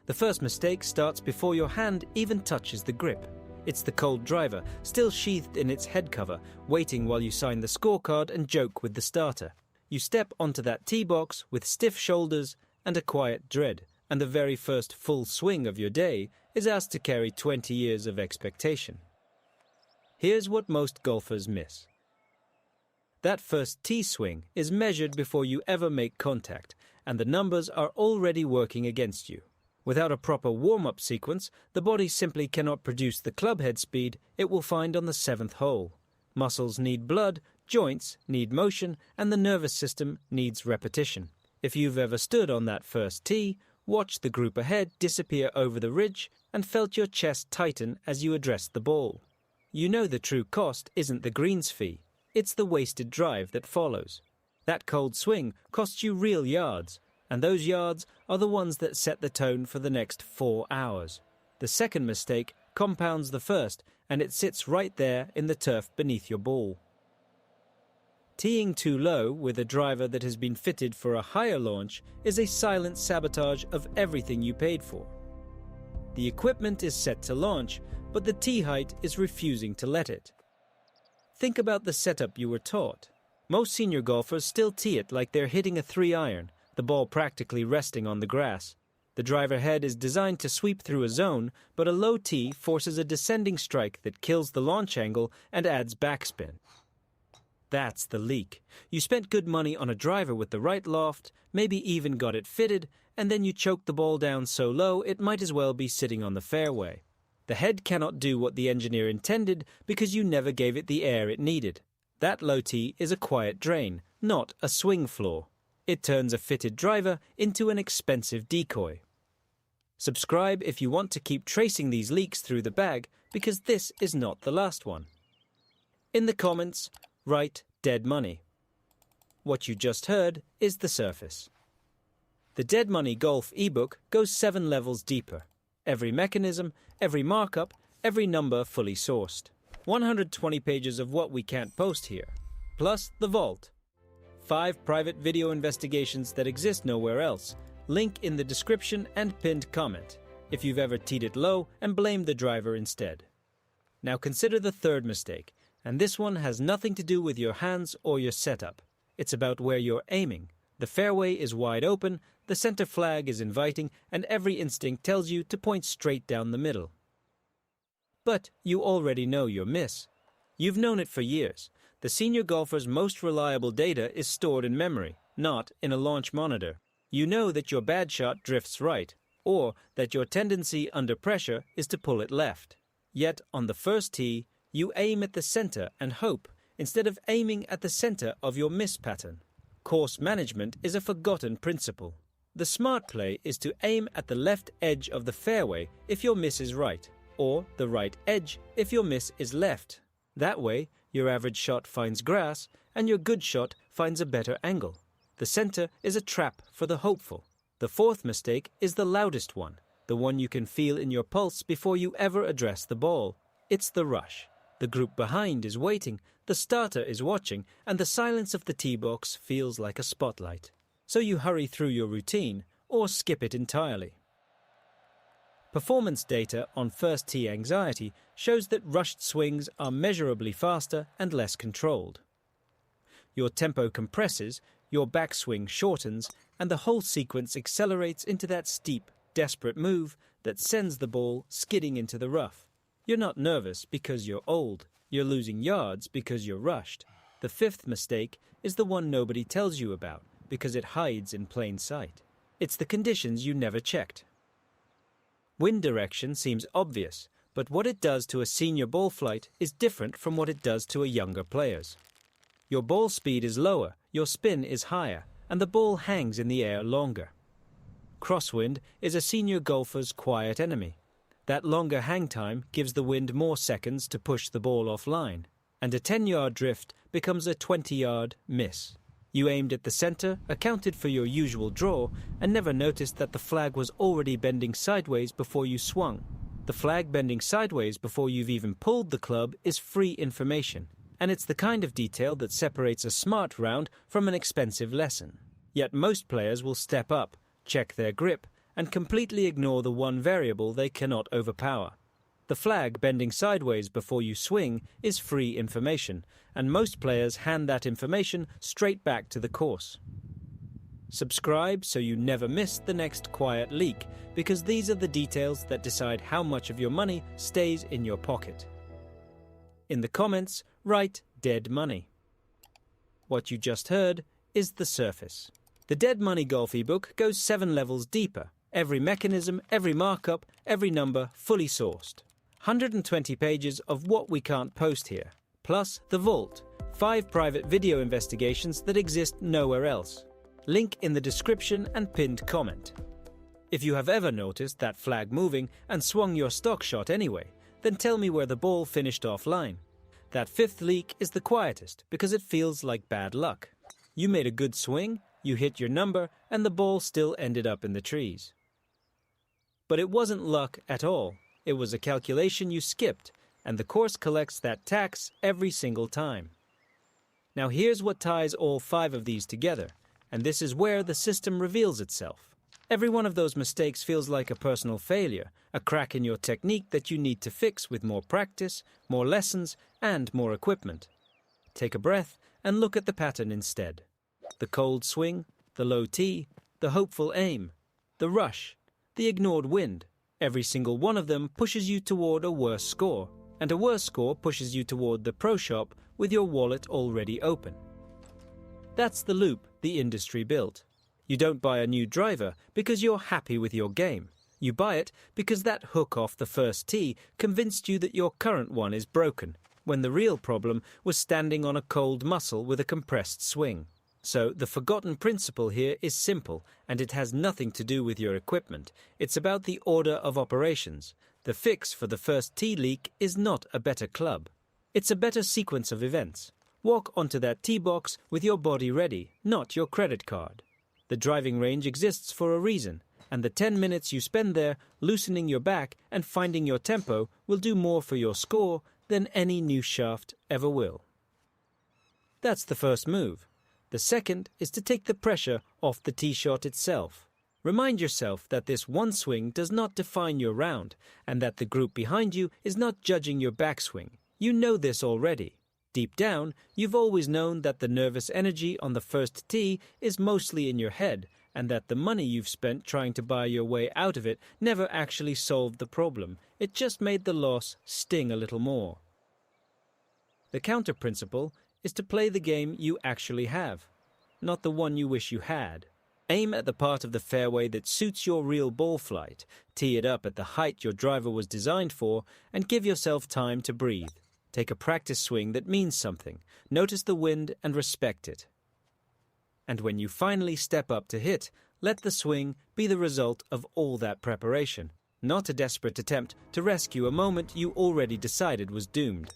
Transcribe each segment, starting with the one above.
The first mistake starts before your hand even touches the grip. It's the cold driver, still sheathed in its head cover, waiting while you sign the scorecard and joke with the starter. You step onto that tee box with stiff shoulders and a quiet dread, and the very first full swing of your day is asked to carry 20 years of expectation. Here's what most golfers miss. That first tee swing is measured before you ever make contact, and the numbers are already working against you. Without a proper warm-up sequence, the body simply cannot produce the clubhead speed it will find on the 7th hole. Muscles need blood, joints need motion, and the nervous system needs repetition. If you've ever stood on that first tee, watched the group ahead disappear over the ridge, and felt your chest tighten as you addressed the ball, you know the true cost isn't the greens fee, it's the wasted drive that follows. That cold swing costs you real yards, and those yards are the ones that set the tone for the next 4 hours. The second mistake compounds the first, and it sits right there in the turf beneath your ball. Teeing too low with a driver that has been fitted for a higher launch is a silent sabotage of everything you paid for. The equipment is set to launch, but the tee height is refusing to let it. Think about the setup you were taught. Most senior golfers still tee it like they're hitting a 3-iron, the ball practically resting on the grass. The driver head is designed to sweep through a zone, but a low tee forces a descending strike that kills the launch angle and adds backspin. That's the leak. You spent good money on a driver with the right loft, maybe even got it fitted, and then you choked the ball down so low it might as well be sitting on the fairway. The head cannot do what the engineer intended because you never gave it the air it needed. That low tee is a quiet drain, not a swing floor. It turns a fitted driver into an expensive decoy. Subscribe if you want to keep tracing these leaks through the bag, because this is not the last one. In the comments, write dead money. What you just heard is the surface. The Dead Money Golf ebook goes 7 levels deeper. Every mechanism, every markup, every number fully sourced. 120 pages of what we can't post here. Plus the vault. 5 private video investigations that exist nowhere else. Link in the description and pinned comment, if you've ever teed it low and blamed the driver instead. Now consider the third mistake, and this one has nothing to do with your hands or your setup. It's about where you're aiming. The fairway is wide open, the center flag is inviting, and every instinct tells you to point straight down the middle. But you already know your miss. You've known it for years. The senior golfer's most reliable data is stored in memory, not in a launch monitor. You know that your bad shot drifts right, or that your tendency under pressure is to pull it left. Yet on the first tee, you aim at the center and hope, instead of aiming at the center of your miss pattern. Course management is a forgotten principle. The smart play is to aim at the left edge of the fairway if your miss is right, or the right edge if your miss is left. That way, your average shot finds grass and your good shot finds a better angle. The center is a trap for the hopeful. The fourth mistake is the loudest one, the one you can feel in your pulse before you ever address the ball. It's the rush. The group behind is waiting, the starter is watching, and the silence of the tee box feels like a spotlight. So you hurry through your routine, or skip it entirely. Performance data on first tee anxiety shows that rushed swings are measurably faster and less controlled. Your tempo compresses, your backswing shortens, and the whole sequence accelerates into that steep, desperate move that sends the ball skidding into the rough. You're not nervous because you're old. You're losing yards because you're rushed. The fifth mistake is the one nobody tells you about because it hides in plain sight. It's the conditions you never checked. Wind direction seems obvious, but what it does to a senior ball flight is different from what it does to a younger player's. Your ball speed is lower, your spin is higher, and the ball hangs in the air longer. Crosswind is a senior golfer's quiet enemy. That longer hang time gives the wind more seconds to push the ball offline, and a 10-yard drift becomes a 20-yard miss. You aimed at the center, accounted for your usual draw, and never noticed that the flag was already bending sideways before you swung. The flag bending sideways before you've even pulled the club is free information, and it's the kind of detail that separates a smart round from an expensive lesson. Yet most players will step up, check their grip, and completely ignore the one variable they cannot overpower. The flag bending sideways before you swing is free information, and most players hand that information straight back to the course. Subscribe so you never miss the next quiet leak, because these are the details that decide how much of your money stays in your pocket. In the comments, write dead money. What you just heard is the surface. The Dead Money Golf ebook goes 7 levels deeper. Every mechanism, every markup, every number fully sourced. 120 pages of what we can't post here. Plus the vault, 5 private video investigations that exist nowhere else. Link in the description and pinned comment. If you have ever noticed that flag moving and swung your stock shot anyway, then tell me where the ball finished offline. That 5th leak is the quietest because it feels like bad luck. You made a good swing, you hit your number, and the ball still ended up in the trees. But it wasn't luck at all. It was a calculation you skipped, and the course collects that tax every single time. Now here's what ties all 5 of these together, and this is where the system reveals itself. Every one of those mistakes feels like a personal failure, a crack in your technique that you need to fix with more practice, more lessons, and more equipment. Take a breath and look at the pattern instead. The cold swing, the low tee, the hopeful aim, the rush, the ignored wind. Every single one of them pushes you toward a worse score, and a worse score pushes you toward the pro shop with your wallet already open. That's the loop the industry built. You don't buy a new driver because you're happy with your game. You buy it because that hook off the first tee convinced you that your current one is broken, when the real problem was standing on a cold muscle with a compressed swing. So the forgotten principle here is simple, and it has nothing to do with your equipment. It's about the order of operations. The fix for the first tee leak is not a better club. It's a better sequence of events. Walk onto that tee box with your body ready, not your credit card. The driving range exists for a reason, and the 10 minutes you spend there loosening your back and finding your tempo will do more for your score than any new shaft ever will. That's the first move. The second is to take the pressure off the tee shot itself. Remind yourself that this one swing does not define your round, and that the group behind you is not judging your backswing. You know this already. Deep down, you've always known that the nervous energy on the first tee is mostly in your head, and that the money you've spent trying to buy your way out of it never actually solved the problem. It just made the loss sting a little more. The counter principle is to play the game you actually have, not the one you wish you had. Aim at the part of the fairway that suits your real ball flight, tee it up at the height your driver was designed for, and give yourself time to breathe. Take a practice swing that means something. Notice the wind and respect it. And when you finally step up to hit, let the swing be the result of all that preparation, not a desperate attempt to rescue a moment you already decided was doomed.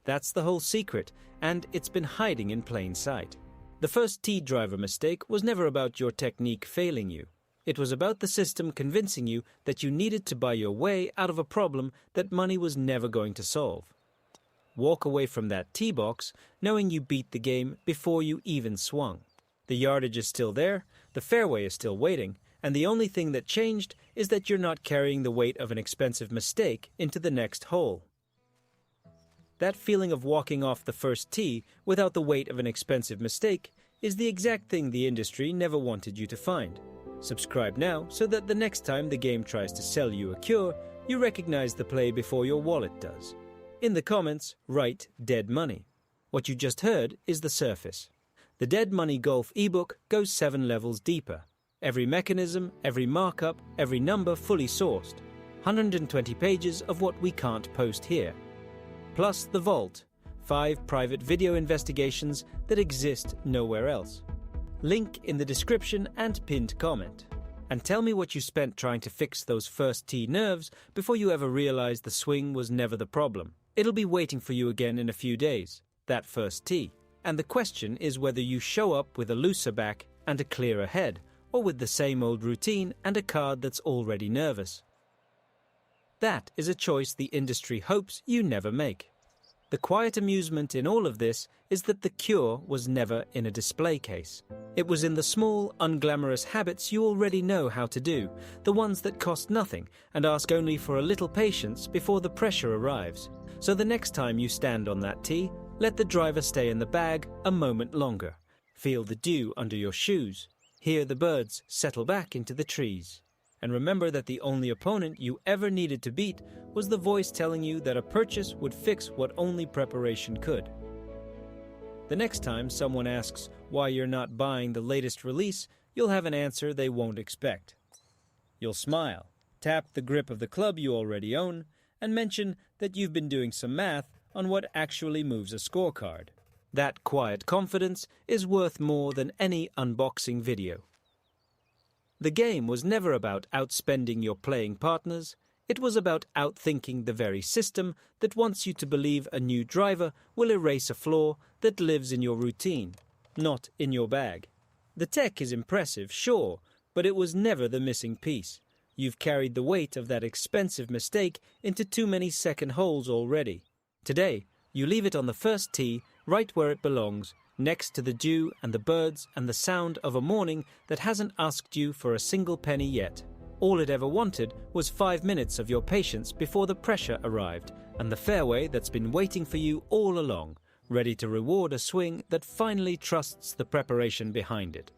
That's the whole secret, and it's been hiding in plain sight. The first tee driver mistake was never about your technique failing you. It was about the system convincing you that you needed to buy your way out of a problem that money was never going to solve. Walk away from that tee box knowing you beat the game before you even swung. The yardage is still there, the fairway is still waiting, and the only thing that changed is that you're not carrying the weight of an expensive mistake into the next hole. That feeling of walking off the first tee without the weight of an expensive mistake is the exact thing the industry never wanted you to find. Subscribe now so that the next time the game tries to sell you a cure, you recognize the play before your wallet does. In the comments, write dead money. What you just heard is the surface. The Dead Money Golf ebook goes 7 levels deeper. Every mechanism, every markup, every number fully sourced. 120 pages of what we can't post here. Plus the vault, 5 private video investigations that exist nowhere else. Link in the description and pinned comment. And tell me what you spent trying to fix those first tee nerves before you ever realized the swing was never the problem. It'll be waiting for you again in a few days, that first tee. And the question is whether you show up with a looser back and a clearer head, or with the same old routine and a card that's already nervous. That is a choice the industry hopes you never make. The quiet amusement in all of this is that the cure was never in a display case. It was in the small, unglamorous habits you already know how to do, the ones that cost nothing and ask only for a little patience before the pressure arrives. So the next time you stand on that tee, let the driver stay in the bag a moment longer. Feel the dew under your shoes. Hear the birds settle back into the trees. And remember that the only opponent you ever needed to beat was the voice telling you that a purchase would fix what only preparation could. The next time someone asks why you're not buying the latest release, you'll have an answer they won't expect. You'll smile, tap the grip of the club you already own, and mention that you've been doing some math on what actually moves a scorecard. That quiet confidence is worth more than any unboxing video. The game was never about outspending your playing partners. It was about outthinking the very system that wants you to believe a new driver will erase a flaw that lives in your routine, not in your bag. The tech is impressive, sure, but it was never the missing piece. You've carried the weight of that expensive mistake into too many second holes already. Today, you leave it on the first tee, right where it belongs, next to the dew and the birds and the sound of a morning that hasn't asked you for a single penny yet. All it ever wanted was 5 minutes of your patience before the pressure arrived, and the fairway that's been waiting for you all along, ready to reward a swing that finally trusts the preparation behind it.